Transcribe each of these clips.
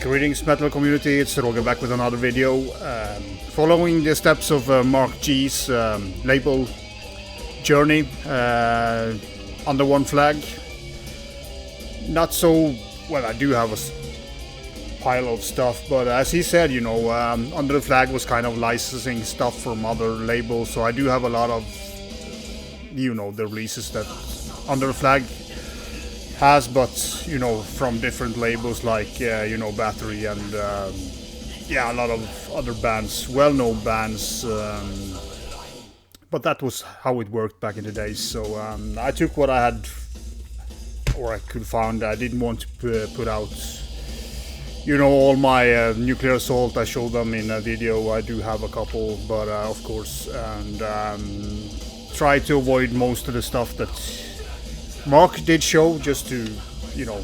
Greetings metal community, it's Roger back with another video. Following the steps of Marc G's label journey under one flag. Not so, well, I do have a pile of stuff, but as he said, you know, under the flag was kind of licensing stuff from other labels, so I do have a lot of, you know, the releases that under the flag has, but you know, from different labels like you know, Battery and yeah, a lot of other bands, well-known bands, but that was how it worked back in the days. So I took what I had or I could find. I didn't want to put out, you know, all my Nuclear Assault. I showed them in a video. I do have a couple, but of course, and try to avoid most of the stuff that Marc did show, just to, you know,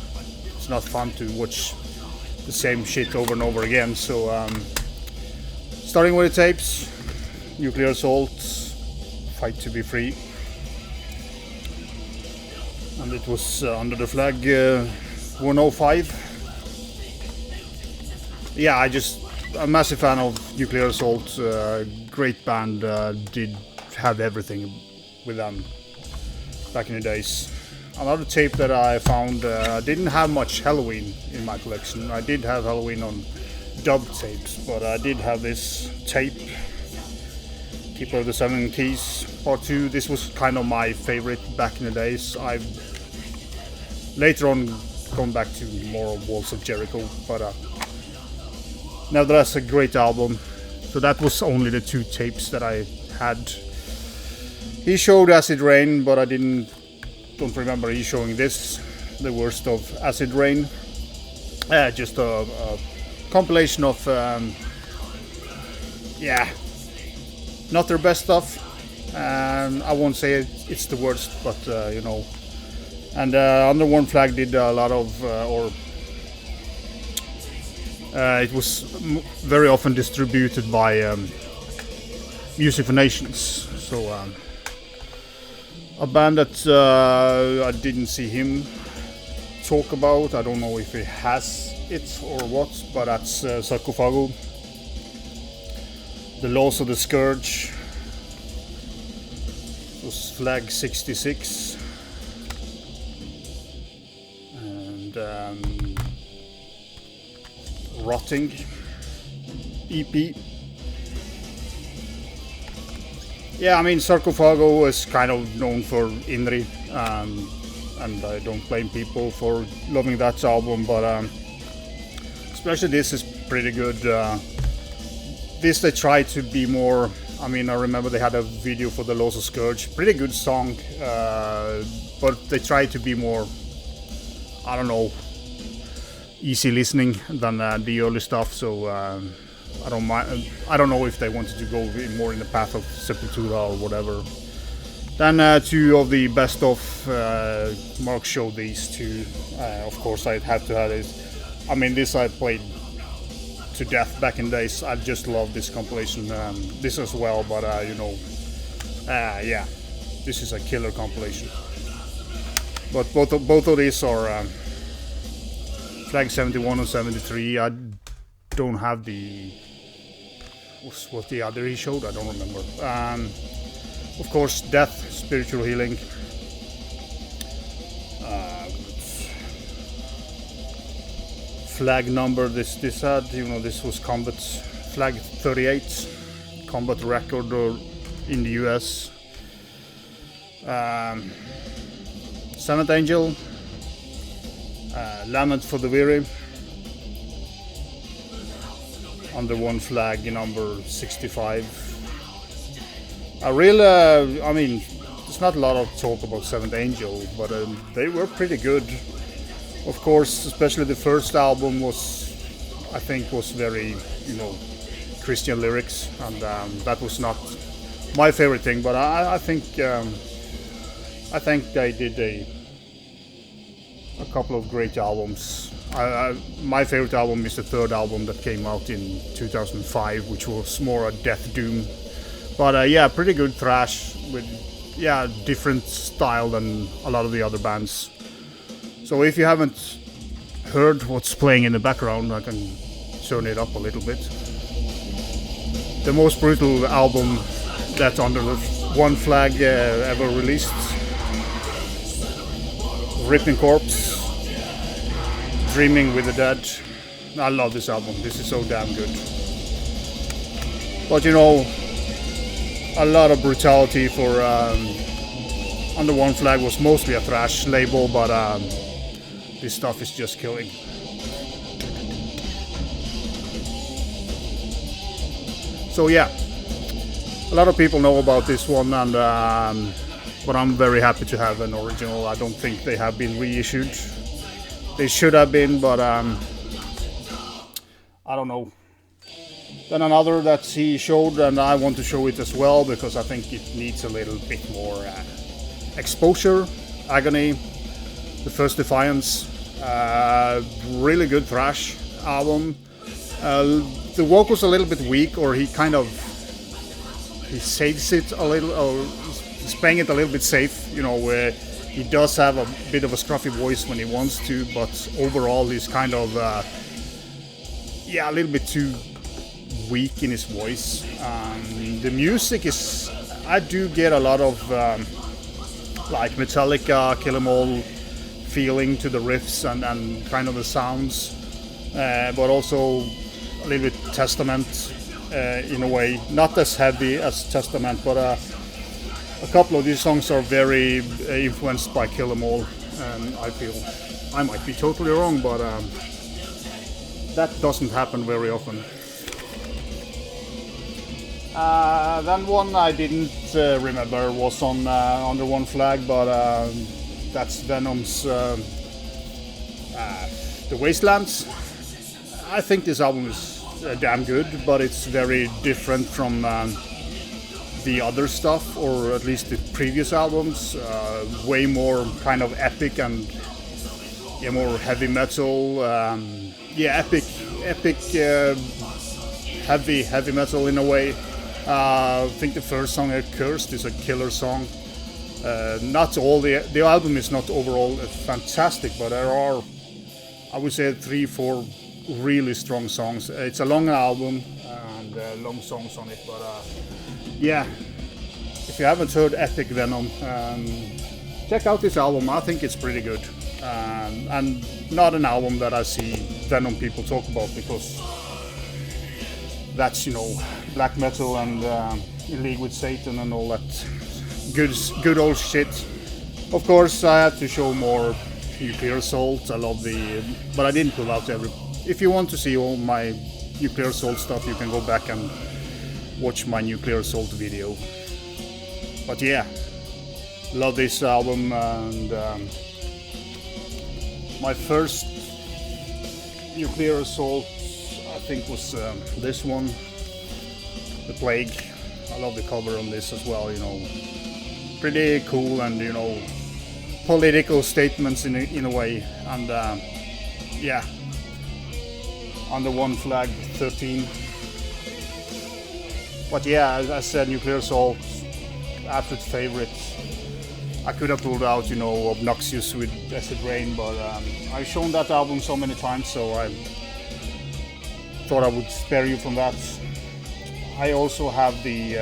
it's not fun to watch the same shit over and over again. So starting with the tapes, Nuclear Assault, Fight to be Free, and it was under the flag 105. Yeah, I'm a massive fan of Nuclear Assault, great band, did have everything with them back in the days. Another tape that I found, didn't have much Halloween in my collection. I did have Halloween on dub tapes, but I did have this tape, Keeper of the Seven Keys Part 2. This was kind of my favorite back in the days. I've later on gone back to more of Walls of Jericho, but nevertheless a great album. So that was only the two tapes that I had. He showed Acid Rain, but I don't remember he showing this, The Worst of Acid Rain. Just a compilation of yeah, not their best stuff. I won't say it's the worst, but you know. And Under One Flag did a lot of, it was very often distributed by Music for Nations. So a band that I didn't see him talk about. I don't know if he has it or what, but that's Sarcophago, The Laws of the Scourge. It was Flag 66. And Rotting EP. Yeah, I mean, Sarcophago is kind of known for Inri, and I don't blame people for loving that album, but especially this is pretty good. This they tried to be more, I mean, I remember they had a video for The Laws of Scourge, pretty good song, but they tried to be more, I don't know, easy listening than the early stuff, so I don't mind. I don't know if they wanted to go more in the path of Sepultura or whatever. Then two of the best of, Marc showed these two. Of course, I'd have to have this. I mean, this I played to death back in days. I just love this compilation. This as well, but you know, yeah, this is a killer compilation. But both of these are Flag 71 and 73. I don't have the, what the other he showed, I don't remember. Of course, Death, Spiritual Healing. Flag number, this had, you know, this was Combat Flag 38, Combat record in the US. Seventh Angel, Lament for the Weary. Under One Flag number 65. I mean, there's not a lot of talk about Seventh Angel, but they were pretty good. Of course, especially the first album was, I think, was very, you know, Christian lyrics, and that was not my favorite thing. But I think they did a couple of great albums. My favorite album is the third album that came out in 2005, which was more a death doom. But yeah, pretty good thrash with, yeah, different style than a lot of the other bands. So if you haven't heard what's playing in the background, I can turn it up a little bit. The most brutal album that Under the One Flag ever released. Ripping Corpse, Dreaming with the Dead. I love this album. This is so damn good. But you know, a lot of brutality for Under One Flag was mostly a thrash label, but this stuff is just killing. So yeah, a lot of people know about this one, and but I'm very happy to have an original. I don't think they have been reissued. They should have been, but I don't know. Then another that he showed, and I want to show it as well because I think it needs a little bit more exposure. Agony, The First Defiance, really good thrash album. The vocals a little bit weak, or he saves it a little, or he's playing it a little bit safe, you know, where he does have a bit of a scruffy voice when he wants to, but overall he's kind of a little bit too weak in his voice. The music is, I do get a lot of like Metallica, Kill 'Em All feeling to the riffs and kind of the sounds, but also a little bit Testament in a way, not as heavy as Testament, but a couple of these songs are very influenced by Kill 'Em All, and I feel I might be totally wrong, but that doesn't happen very often. Then one I didn't remember was on Under One Flag, but that's Venom's The Wastelands. I think this album is damn good, but it's very different from the other stuff, or at least the previous albums. Way more kind of epic and more heavy metal. Epic, heavy metal in a way. I think the first song, Cursed, is a killer song. Not all the album is not overall fantastic, but there are, I would say, 3-4 really strong songs. It's a long album and long songs on it, but if you haven't heard Epic Venom, check out this album. I think it's pretty good, and not an album that I see Venom people talk about, because that's, you know, black metal and in league with Satan and all that good old shit. Of course, I had to show more Nuclear Assault. I love but I didn't pull out every. If you want to see all my Nuclear Assault stuff, you can go back and watch my Nuclear Assault video. But yeah, love this album, and my first Nuclear Assault, I think, was this one, The Plague. I love the cover on this as well, you know, pretty cool, and you know, political statements in a way, and Under One Flag 13. But yeah, as I said, Nuclear Assault, absolute favorite. I could have pulled out, you know, Obnoxious with Acid Rain, but I've shown that album so many times, so I thought I would spare you from that. I also have the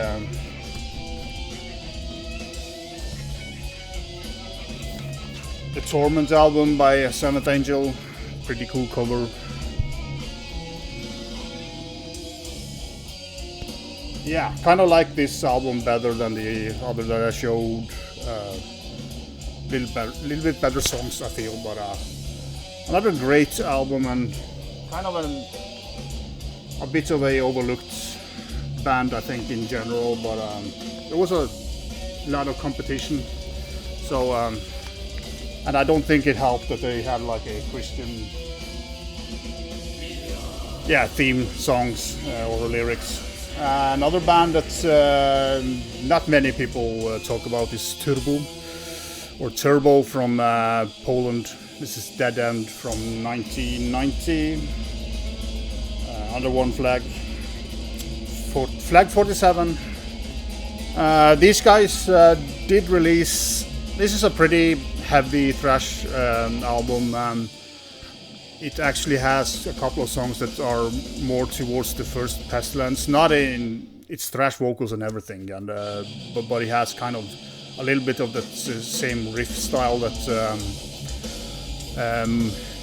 Torment album by Seventh Angel, pretty cool cover. Yeah, kind of like this album better than the other that I showed. Little bit better songs, I feel, but another great album, and kind of a bit of a overlooked band, I think, in general. But there was a lot of competition, so and I don't think it helped that they had like a Christian theme songs or lyrics. Another band that not many people talk about is Turbo from Poland. This is Dead End from 1990. Under One Flag. Flag 47. These guys did release. This is a pretty heavy thrash album. it actually has a couple of songs that are more towards the first Pestilence. Not in its thrash vocals and everything, and but it has kind of a little bit of the same riff style that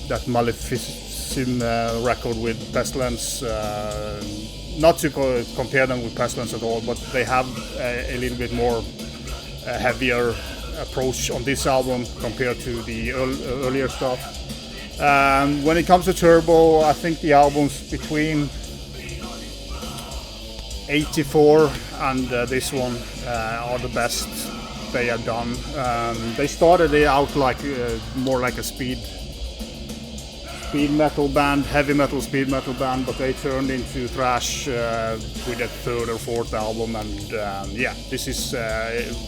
that Maleficim record with Pestilence. Not to compare them with Pestilence at all, but they have a little bit more heavier approach on this album compared to the earlier stuff. When it comes to Turbo, I think the albums between 84 and this one are the best they have done. They started it out like more like a speed metal band, heavy metal speed metal band, but they turned into thrash with a third or fourth album, and yeah, this is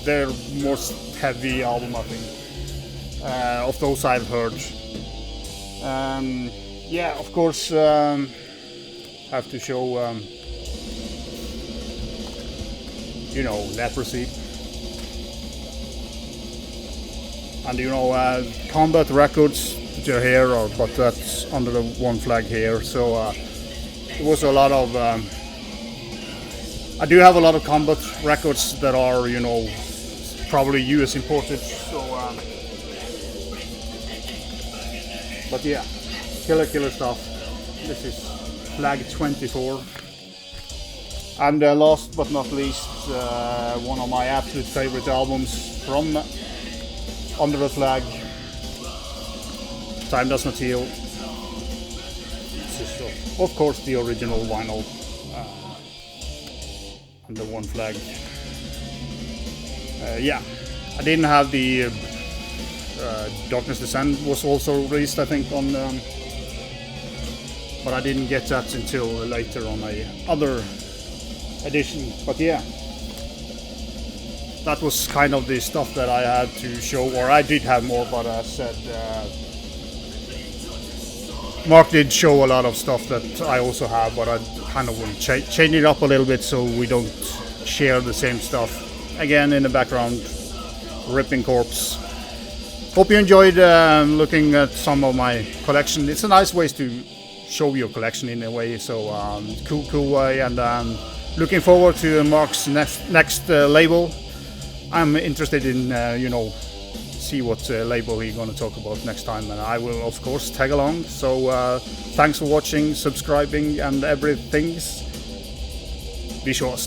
their most heavy album, I think, of those I've heard. Yeah, of course, have to show you know, Leprosy, and you know, Combat Records. Here, but that's under the one flag here. So it was a lot of. I do have a lot of Combat records that are, you know, probably US imported. So, but yeah, killer stuff. This is flag 24. And last but not least, one of my absolute favorite albums from Under the Flag. Time Does Not Heal. This is of course the original vinyl under one flag. Yeah, I didn't have the Darkness Descend was also released, I think, on, but I didn't get that until later on a other edition. But yeah, that was kind of the stuff that I had to show, or I did have more, but I said. Mark did show a lot of stuff that I also have, but I kind of will change it up a little bit so we don't share the same stuff. Again, in the background, Ripping Corpse. Hope you enjoyed looking at some of my collection. It's a nice way to show your collection in a way, so cool way, and looking forward to Mark's next label. I'm interested in, you know, see what label he's going to talk about next time, and I will of course tag along. So thanks for watching, subscribing and everything. Be sure.